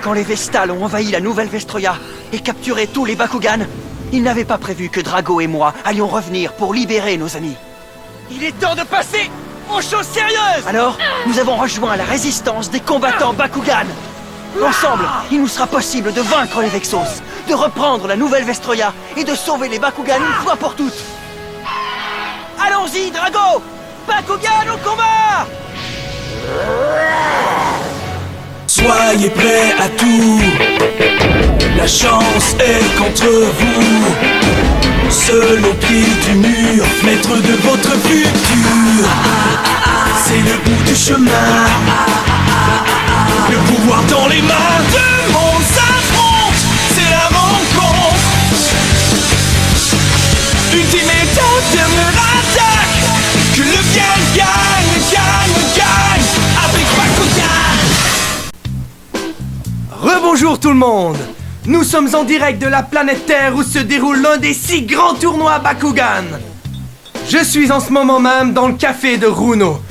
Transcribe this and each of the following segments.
Quand les Vestals ont envahi la nouvelle Vestroia et capturé tous les Bakugan, ils n'avaient pas prévu que Drago et moi allions revenir pour libérer nos amis. Il est temps de passer aux choses sérieuses! Alors, nous avons rejoint la résistance des combattants Bakugan. Ensemble, il nous sera possible de vaincre les Vexos, de reprendre la nouvelle Vestroia et de sauver les Bakugan une fois pour toutes. Allons-y, Drago! Bakugan au combat! Soyez prêts à tout, la chance est contre vous. Seul au pied du mur, maître de votre futur. C'est le bout du chemin, le pouvoir dans les mains. Deux mondes s'affrontent, c'est la rencontre. Ultimate dernière attaque, que le bien gagne avec Bakugan. Rebonjour tout le monde! Nous sommes en direct de la planète Terre où se déroule l'un des 6 grands tournois Bakugan. Je suis en ce moment même dans le café de Runo.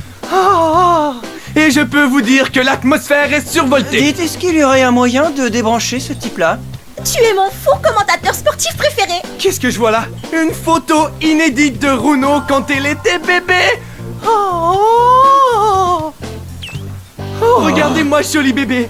Et je peux vous dire que l'atmosphère est survoltée. Dites, est-ce qu'il y aurait un moyen de débrancher ce type-là? Tu es mon faux commentateur sportif préféré. Qu'est-ce que je vois là? Une photo inédite de Runo quand elle était bébé. Regardez-moi, joli bébé.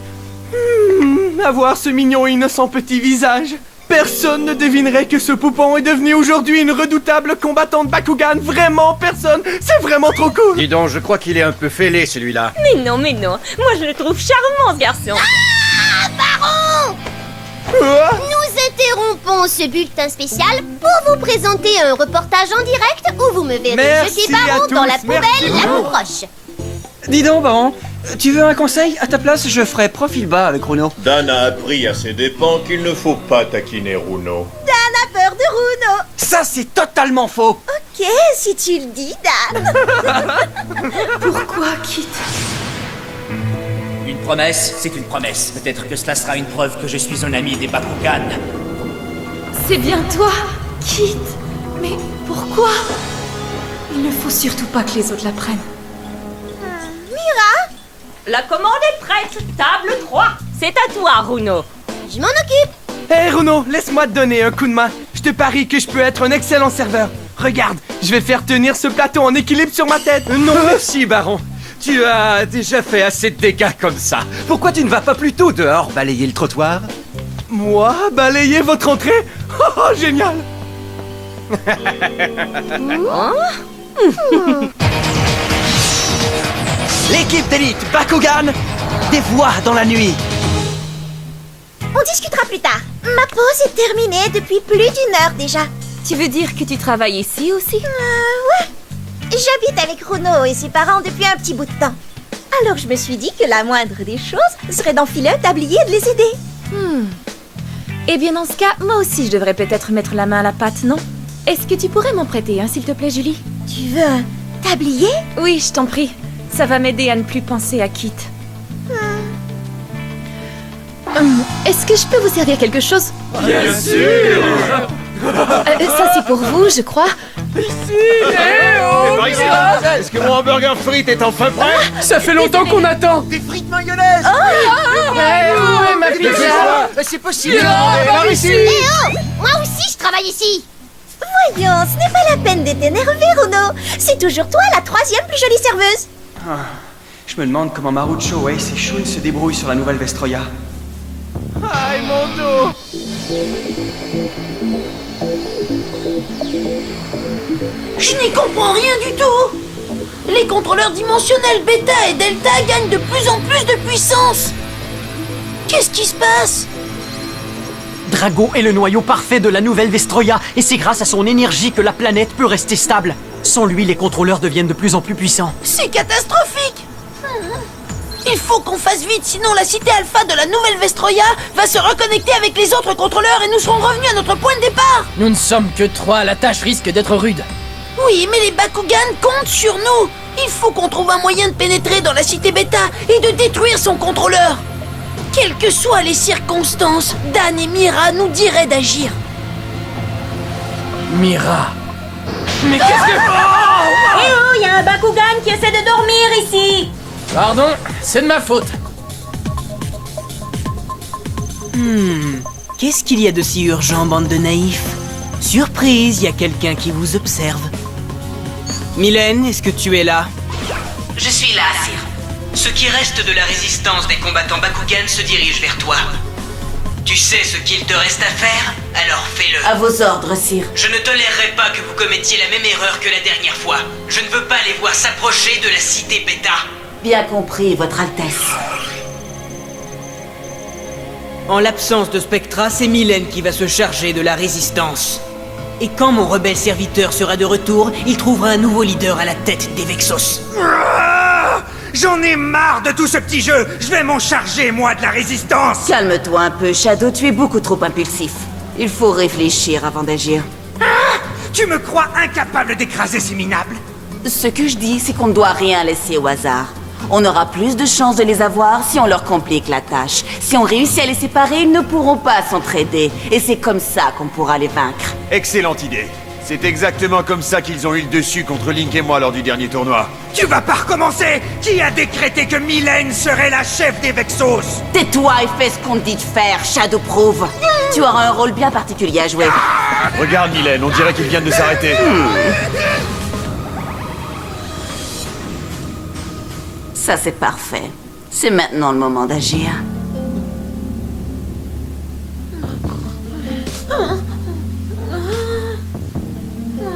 Avoir ce mignon et innocent petit visage. Personne ne devinerait que ce poupon est devenu aujourd'hui une redoutable combattante Bakugan. Vraiment personne. C'est vraiment trop cool. Dis donc, je crois qu'il est un peu fêlé celui-là. Mais non. Moi, je le trouve charmant, ce garçon. Ah, Baron! Quoi? Nous interrompons ce bulletin spécial pour vous présenter un reportage en direct où vous me verrez Merci jeter à Baron tous, dans la poubelle merci la beaucoup. plus proche. Dis donc, Baron, tu veux un conseil? À ta place, je ferai profil bas avec Runo. Dan a appris à ses dépens qu'il ne faut pas taquiner Runo. Dan a peur de Runo. Ça, c'est totalement faux! Ok, si tu le dis, Dan. Pourquoi, Kit? Une promesse, c'est une promesse. Peut-être que cela sera une preuve que je suis un ami des Bakugan. C'est bien toi, Kit. Mais pourquoi? Il ne faut surtout pas que les autres l'apprennent. La commande est prête. Table 3. C'est à toi, Runo. Je m'en occupe. Hé Runo, laisse-moi te donner un coup de main. Je te parie que je peux être un excellent serveur. Regarde, je vais faire tenir ce plateau en équilibre sur ma tête. Non merci, Baron. Tu as déjà fait assez de dégâts comme ça. Pourquoi tu ne vas pas plutôt dehors balayer le trottoir? Moi, balayer votre entrée? Oh, génial. L'équipe d'élite Bakugan, des voix dans la nuit. On discutera plus tard. Ma pause est terminée depuis plus d'une heure déjà. Tu veux dire que tu travailles ici aussi? Ouais. J'habite avec Runo et ses parents depuis un petit bout de temps. Alors je me suis dit que la moindre des choses serait d'enfiler un tablier et de les aider. Eh bien, dans ce cas, moi aussi, je devrais peut-être mettre la main à la pâte, non? Est-ce que tu pourrais m'en prêter, s'il te plaît, Julie? Tu veux un tablier? Oui, je t'en prie. Ça va m'aider à ne plus penser à Kit. Est-ce que je peux vous servir quelque chose? Bien sûr. Ça, c'est pour vous, je crois. Est-ce que mon hamburger frites est enfin prêt? Ça fait longtemps qu'on attend. Des frites mayonnaise! Ma pizza. C'est possible! Par ici. Eh oh! Moi aussi, je travaille ici. Voyons, ce n'est pas la peine d'être énervé, Runo. C'est toujours toi la troisième plus jolie serveuse. Je me demande comment Marucho, Ace et Shun se débrouillent sur la nouvelle Vestroia. Aïe, mon dos. Je n'y comprends rien du tout. Les contrôleurs dimensionnels Beta et Delta gagnent de plus en plus de puissance. Qu'est-ce qui se passe? Drago est le noyau parfait de la nouvelle Vestroia, et c'est grâce à son énergie que la planète peut rester stable. Sans lui, les contrôleurs deviennent de plus en plus puissants. C'est catastrophique. Il faut qu'on fasse vite, sinon la cité alpha de la nouvelle Vestroia va se reconnecter avec les autres contrôleurs et nous serons revenus à notre point de départ. Nous ne sommes que 3, la tâche risque d'être rude. Oui, mais les Bakugan comptent sur nous. Il faut qu'on trouve un moyen de pénétrer dans la cité Beta et de détruire son contrôleur. Quelles que soient les circonstances, Dan et Mira nous diraient d'agir. Mira. Mais qu'est-ce que... Eh oh, il y a un Bakugan qui essaie de dormir ici. Pardon, c'est de ma faute. Qu'est-ce qu'il y a de si urgent, bande de naïfs? Surprise, il y a quelqu'un qui vous observe. Mylène, est-ce que tu es là? Je suis là, sire. Ce qui reste de la résistance des combattants Bakugan se dirige vers toi. Tu sais ce qu'il te reste à faire? Alors fais-le. À vos ordres, sire. Je ne tolérerai pas que vous commettiez la même erreur que la dernière fois. Je ne veux pas les voir s'approcher de la cité Beta. Bien compris, Votre Altesse. En l'absence de Spectra, c'est Mylène qui va se charger de la résistance. Et quand mon rebelle serviteur sera de retour, il trouvera un nouveau leader à la tête des Vexos. J'en ai marre de tout ce petit jeu. Je vais m'en charger, moi, de la résistance. Calme-toi un peu, Shadow, tu es beaucoup trop impulsif. Il faut réfléchir avant d'agir. Tu me crois incapable d'écraser ces minables? Ce que je dis, c'est qu'on ne doit rien laisser au hasard. On aura plus de chances de les avoir si on leur complique la tâche. Si on réussit à les séparer, ils ne pourront pas s'entraider. Et c'est comme ça qu'on pourra les vaincre. Excellente idée. C'est exactement comme ça qu'ils ont eu le dessus contre Link et moi lors du dernier tournoi. Tu vas pas recommencer? Qui a décrété que Mylène serait la chef des Vexos? Tais-toi et fais ce qu'on te dit de faire, Shadowproof. Tu auras un rôle bien particulier à jouer. Regarde Mylène, on dirait qu'ils viennent de s'arrêter. Ça, c'est parfait. C'est maintenant le moment d'agir.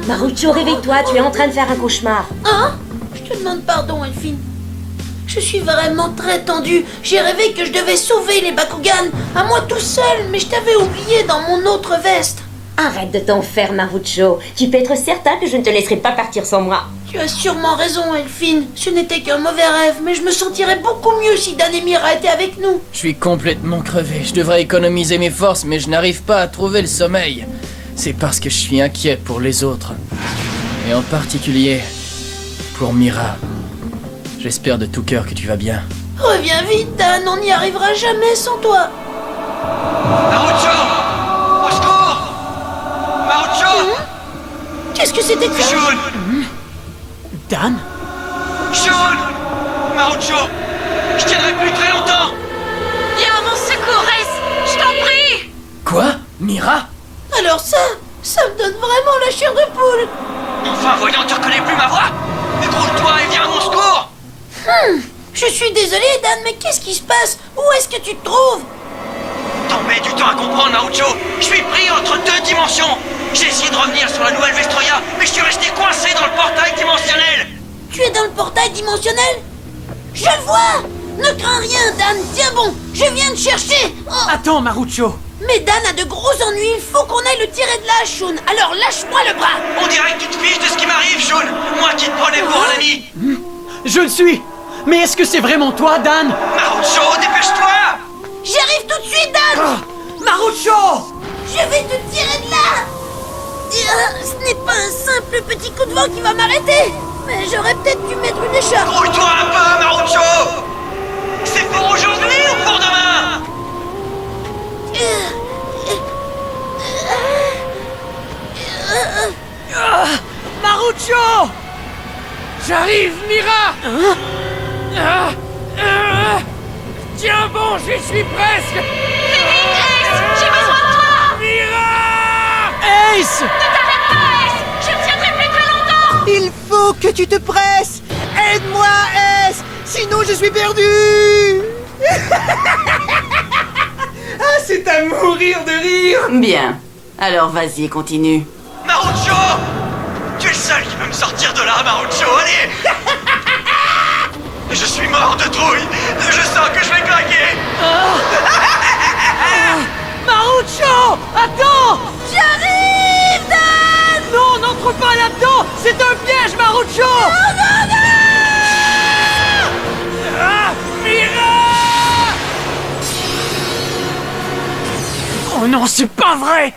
Marucho, réveille-toi, tu es en train de faire un cauchemar. Hein? Je te demande pardon, Elphine. Je suis vraiment très tendue. J'ai rêvé que je devais sauver les Bakugan, à moi tout seul, mais je t'avais oublié dans mon autre veste. Arrête de t'en faire, Marucho. Tu peux être certain que je ne te laisserai pas partir sans moi. Tu as sûrement raison, Elphine. Ce n'était qu'un mauvais rêve, mais je me sentirais beaucoup mieux si Dan et Mira étaient avec nous. Je suis complètement crevé. Je devrais économiser mes forces, mais je n'arrive pas à trouver le sommeil. C'est parce que je suis inquiet pour les autres. Et en particulier, pour Mira. J'espère de tout cœur que tu vas bien. Reviens vite, Dan, on n'y arrivera jamais sans toi. Marucho! Au secours! Marucho! Qu'est-ce que c'était que ça? Shun! Dan? Shun! Marucho! Je tiendrai plus très longtemps! Viens à mon secours, Ace! Je t'en prie! Quoi? Mira? Alors ça me donne vraiment la chair de poule. Enfin, voyons, tu reconnais plus ma voix? Déroule-toi et viens à mon secours! Je suis désolé, Dan, mais qu'est-ce qui se passe? Où est-ce que tu te trouves? T'en mets du temps à comprendre, Marucho! Je suis pris entre deux dimensions! J'ai essayé de revenir sur la nouvelle Vestroya, mais je suis resté coincé dans le portail dimensionnel! Tu es dans le portail dimensionnel? Je le vois! Ne crains rien, Dan, tiens bon, je viens de chercher! Oh. Attends, Marucho! Mais Dan a de gros ennuis, il faut qu'on aille le tirer de là, Shun! Alors lâche-moi le bras! On dirait que tu te fiches de ce qui m'arrive, Shun! Moi qui te prenais pour un ami! Je le suis! Mais est-ce que c'est vraiment toi, Dan? Marucho, dépêche-toi! J'arrive tout de suite, Dan! Marucho! Je vais te tirer de là! Ce n'est pas un simple petit coup de vent qui va m'arrêter! Mais j'aurais peut-être dû mettre une écharpe! Grouille-toi un peu, Marucho! C'est pour aujourd'hui ou pour demain? Marucho! J'arrive, Mira! Tiens bon, j'y suis presque! J'ai besoin de toi! Mira! Ace! Ne t'arrête pas, Ace! Je ne tiendrai plus très longtemps! Il faut que tu te presses! Aide-moi, Ace! Sinon je suis perdu! Ah, c'est à mourir de rire! Bien. Alors vas-y, continue. Marucho! Tu es le seul qui peut me sortir de là, Marucho, allez! Je suis mort de trouille! Je sens que je vais craquer! Marucho! Attends! J'arrive, Dan! Non, n'entre pas là-dedans! C'est un piège, Marucho! Non, non, non! Ah, Mira! Oh non, c'est pas vrai!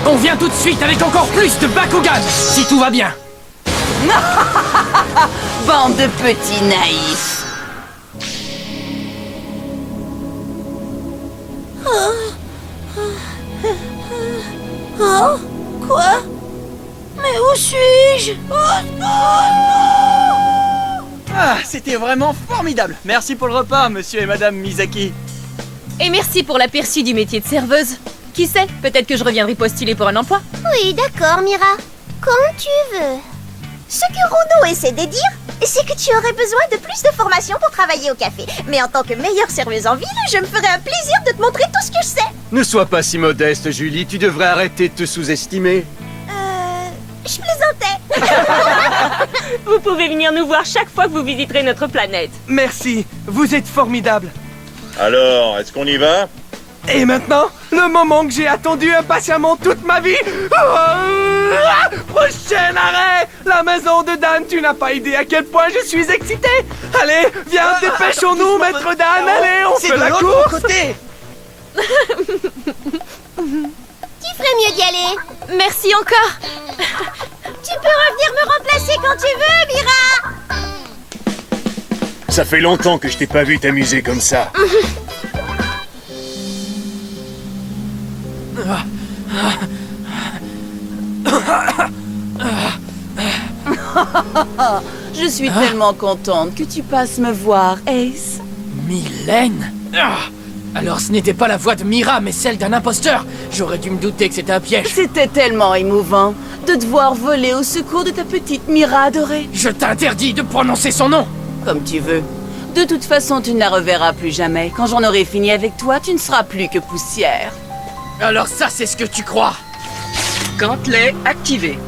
On vient tout de suite avec encore plus de Bakugan, si tout va bien. Bande de petits naïfs. Oh? Quoi? Mais où suis-je? Oh non! Ah, c'était vraiment formidable. Merci pour le repas, monsieur et madame Misaki. Et merci pour l'aperçu du métier de serveuse. Qui sait, peut-être que je reviendrai postuler pour un emploi. Oui, d'accord, Mira. Comme tu veux. Ce que Runo essaie de dire, c'est que tu aurais besoin de plus de formation pour travailler au café. Mais en tant que meilleure serveuse en ville, je me ferais un plaisir de te montrer tout ce que je sais. Ne sois pas si modeste, Julie. Tu devrais arrêter de te sous-estimer. Je plaisantais. Vous pouvez venir nous voir chaque fois que vous visiterez notre planète. Merci, vous êtes formidable. Alors, est-ce qu'on y va? Et maintenant, le moment que j'ai attendu impatiemment toute ma vie. Prochain arrêt. La maison de Dan, tu n'as pas idée à quel point je suis excité. Allez, viens, dépêchons-nous, maître Dan. Allez, on fait la course. Côté. Tu ferais mieux d'y aller. Merci encore. Tu peux revenir me remplacer quand tu veux, Mira. Ça fait longtemps que je t'ai pas vu t'amuser comme ça. Je suis tellement contente que tu passes me voir, Ace. Mylène? Alors ce n'était pas la voix de Mira, mais celle d'un imposteur. J'aurais dû me douter que c'était un piège. C'était tellement émouvant de devoir voler au secours de ta petite Mira adorée. Je t'interdis de prononcer son nom. Comme tu veux. De toute façon, tu ne la reverras plus jamais. Quand j'en aurai fini avec toi, tu ne seras plus que poussière. Alors ça, c'est ce que tu crois. Gantelet activé.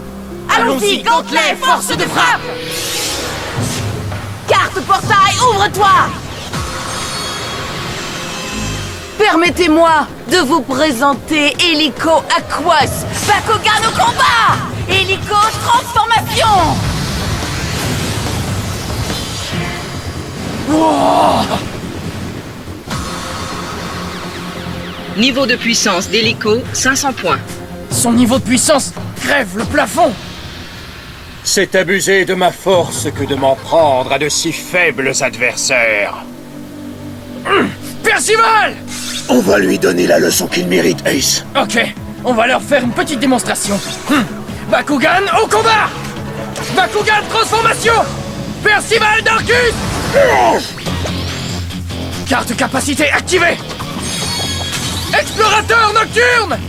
Allons-y, gantelet, force de frappe. Carte portail, ouvre-toi. Permettez-moi de vous présenter Helico Aquos, Bakugan au combat. Helico transformation. Wow. Niveau de puissance d'Helico, 500 points. Son niveau de puissance crève le plafond. C'est abuser de ma force que de m'en prendre à de si faibles adversaires. Percival! On va lui donner la leçon qu'il mérite, Ace. Ok, on va leur faire une petite démonstration. Bakugan au combat! Bakugan transformation! Percival Darkus! Carte capacité activée! Explorateur nocturne!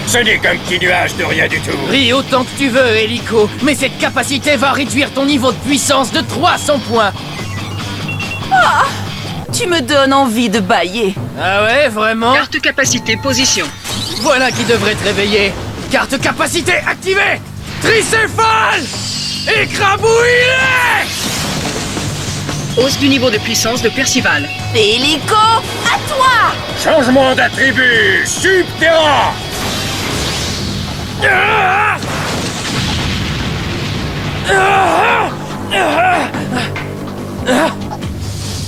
Ce n'est qu'un petit nuage de rien du tout. Ris autant que tu veux, Helico, mais cette capacité va réduire ton niveau de puissance de 300 points. Ah, tu me donnes envie de bâiller. Ah ouais, vraiment? Carte capacité position. Voilà qui devrait te réveiller. Carte capacité activée! Tricéphale! Écrabouille-les! Hausse du niveau de puissance de Percival. Helico, à toi! Changement d'attribut, Subterra!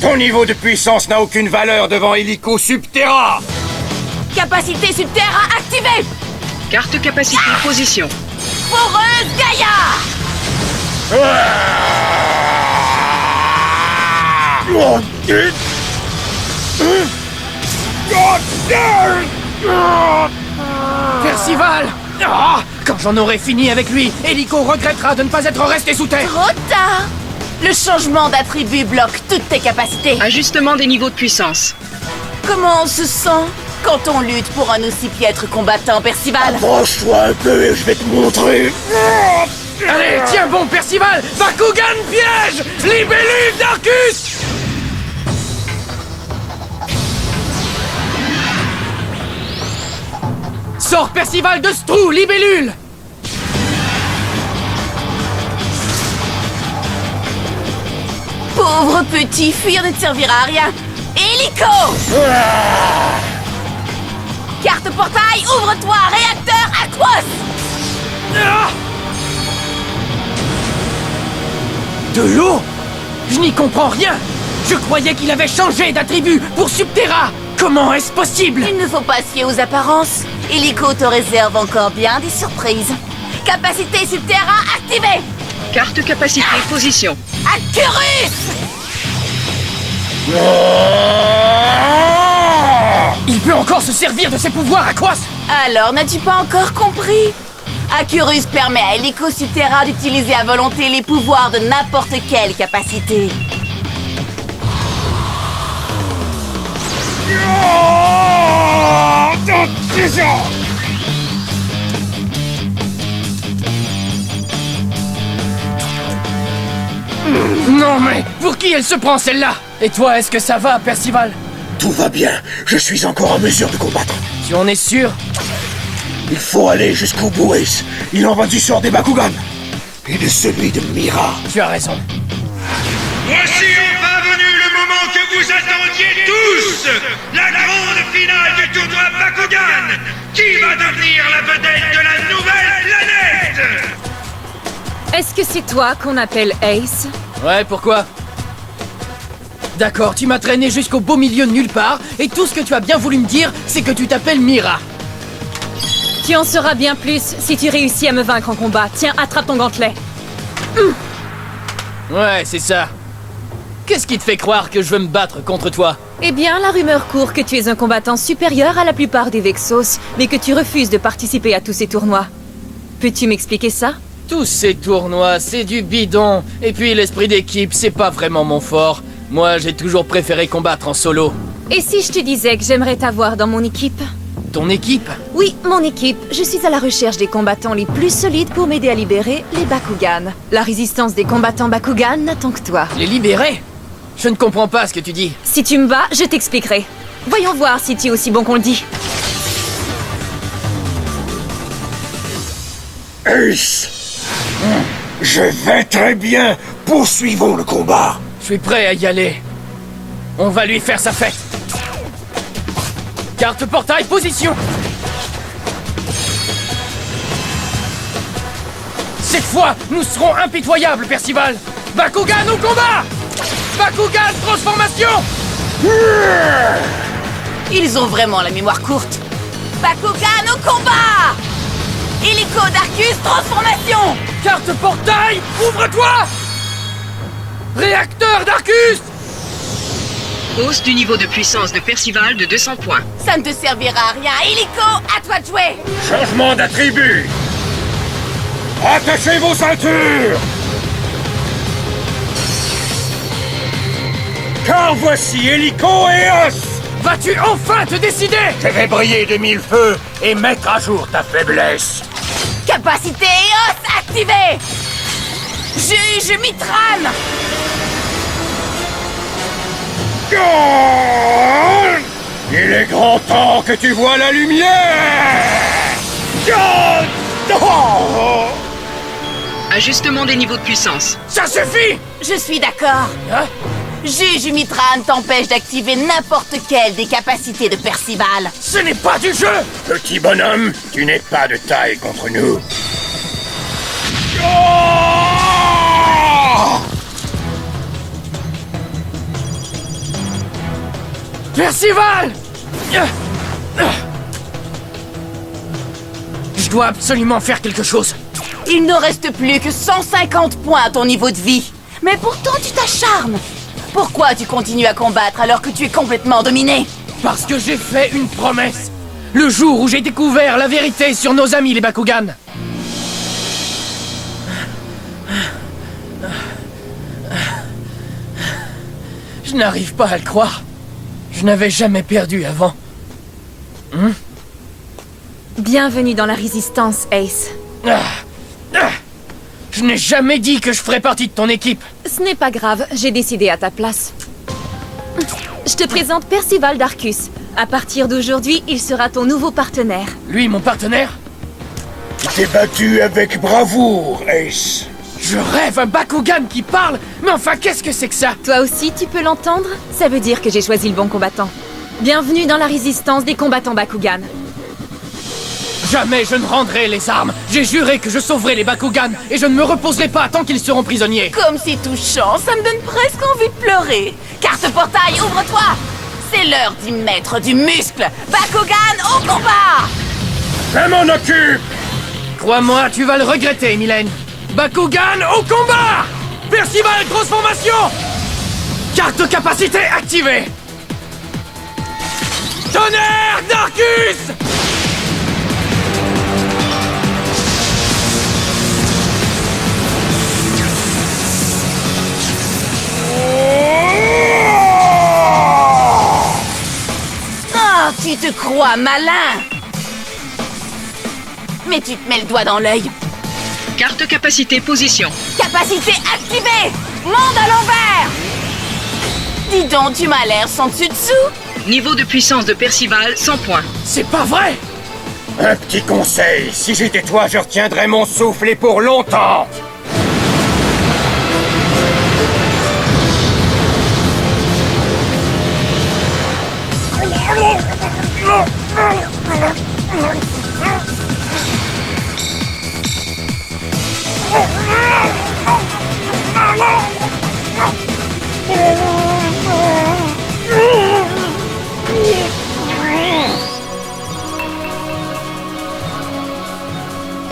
Ton niveau de puissance n'a aucune valeur devant Helico Subterra! Capacité Subterra activée! Carte capacité position. Foreuse Gaïa! Percival! Quand j'en aurai fini avec lui, Helico regrettera de ne pas être resté sous terre. Trop tard! Le changement d'attribut bloque toutes tes capacités. Ajustement des niveaux de puissance. Comment on se sent quand on lutte pour un aussi piètre combattant, Percival? Approche-toi un peu et je vais te montrer. Allez, tiens bon, Percival! Bakugan piège! Libellule Darkus! Sors Percival de ce trou, libellule! Pauvre petit, fuir ne te servira à rien. Helico! Carte portail, ouvre-toi, réacteur Aquos! De l'eau? Je n'y comprends rien! Je croyais qu'il avait changé d'attribut pour Subterra! Comment est-ce possible? Il ne faut pas se fier aux apparences. Helico te réserve encore bien des surprises. Capacité Subterra activée! Carte capacité position. Accurus! Il peut encore se servir de ses pouvoirs, Aquos! Alors, n'as-tu pas encore compris? Accurus permet à Helico Subterra d'utiliser à volonté les pouvoirs de n'importe quelle capacité. Non mais, pour qui elle se prend celle-là? Et toi, est-ce que ça va, Percival? Tout va bien, je suis encore en mesure de combattre. Tu en es sûr? Il faut aller jusqu'au bout, Ace. Il en va du sort des Bakugan. Et de celui de Mira. Tu as raison. Voici enfin venu le moment que vous attendiez tous! La grande finale du tournoi Bakugan! Qui va devenir la vedette de la nouvelle planète? Est-ce que c'est toi qu'on appelle Ace? Ouais, pourquoi? D'accord, tu m'as traîné jusqu'au beau milieu de nulle part, et tout ce que tu as bien voulu me dire, c'est que tu t'appelles Mira. Tu en sauras bien plus si tu réussis à me vaincre en combat. Tiens, attrape ton gantelet. Ouais, c'est ça. Qu'est-ce qui te fait croire que je veux me battre contre toi? Eh bien, la rumeur court que tu es un combattant supérieur à la plupart des Vexos, mais que tu refuses de participer à tous ces tournois. Peux-tu m'expliquer ça? Tous ces tournois, c'est du bidon. Et puis l'esprit d'équipe, c'est pas vraiment mon fort. Moi, j'ai toujours préféré combattre en solo. Et si je te disais que j'aimerais t'avoir dans mon équipe? Ton équipe? Oui, mon équipe. Je suis à la recherche des combattants les plus solides pour m'aider à libérer les Bakugan. La résistance des combattants Bakugan n'attend que toi. Les libérer? Je ne comprends pas ce que tu dis. Si tu me bats, je t'expliquerai. Voyons voir si tu es aussi bon qu'on le dit. Ace! Je vais très bien. Poursuivons le combat. Je suis prêt à y aller. On va lui faire sa fête. Carte portail, position. Cette fois, nous serons impitoyables, Percival. Bakugan au combat! Bakugan transformation! Ils ont vraiment la mémoire courte. Bakugan au combat! Hélico d'Arcus transformation! Carte portail, ouvre-toi! Réacteur d'Arcus! Hausse du niveau de puissance de Percival de 200 points. Ça ne te servira à rien. Hélico, à toi de jouer! Changement d'attribut. Attachez vos ceintures. Car voici Hélico et Os. Vas-tu enfin te décider? Je vais briller de mille feux et mettre à jour ta faiblesse. Capacité EOS activée! Juge Mitran! Il est grand temps que tu vois la lumière. Ajustement des niveaux de puissance. Ça suffit! Je suis d'accord. Juge Mitran t'empêche d'activer n'importe quelle des capacités de Percival. Ce n'est pas du jeu! Petit bonhomme, tu n'es pas de taille contre nous. Percival! Je dois absolument faire quelque chose. Il ne reste plus que 150 points à ton niveau de vie. Mais pourtant tu t'acharnes. Pourquoi tu continues à combattre alors que tu es complètement dominé? Parce que j'ai fait une promesse. Le jour où j'ai découvert la vérité sur nos amis les Bakugan. Je n'arrive pas à le croire. Je n'avais jamais perdu avant. Bienvenue dans la résistance, Ace. Je n'ai jamais dit que je ferais partie de ton équipe. Ce n'est pas grave, j'ai décidé à ta place. Je te présente Percival d'Arcus. À partir d'aujourd'hui, il sera ton nouveau partenaire. Lui, mon partenaire? Tu t'es battu avec bravoure, Ace. Je rêve un Bakugan qui parle. Mais enfin, qu'est-ce que c'est que ça? Toi aussi, tu peux l'entendre? Ça veut dire que j'ai choisi le bon combattant. Bienvenue dans la résistance des combattants Bakugan. Jamais je ne rendrai les armes. J'ai juré que je sauverai les Bakugan et je ne me reposerai pas tant qu'ils seront prisonniers. Comme c'est touchant, ça me donne presque envie de pleurer. Carte portail, ouvre-toi! C'est l'heure d'y mettre du muscle. Bakugan au combat! Je m'en occupe! Crois-moi, tu vas le regretter, Mylène. Bakugan au combat! Percival transformation! Carte de capacité activée! Tonnerre d'Arcus! te crois malin. Mais tu te mets le doigt dans l'œil. Carte capacité position. Capacité activée. Monde à l'envers. Dis donc, tu m'as l'air sans dessus-dessous. Niveau de puissance de Percival, 100 points. C'est pas vrai! Un petit conseil, si j'étais toi, je retiendrais mon souffle et pour longtemps.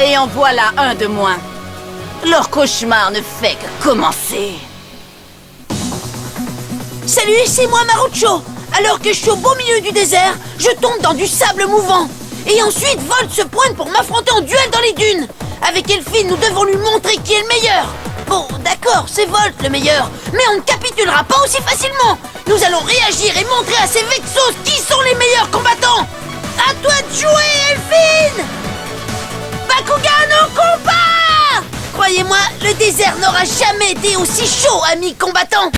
Et en voilà un de moins. Leur cauchemar ne fait que commencer. Salut, c'est moi Marucho. Alors que je suis au beau milieu du désert, je tombe dans du sable mouvant. Et ensuite, Volt se pointe pour m'affronter en duel dans les dunes. Avec Elfine, nous devons lui montrer qui est le meilleur. Bon, d'accord, c'est Volt le meilleur, mais on ne capitulera pas aussi facilement. Nous allons réagir et montrer à ces Vexos qui sont les meilleurs combattants. À toi de jouer, Elfine! Bakugan au combat! Croyez-moi, le désert n'aura jamais été aussi chaud, amis combattants.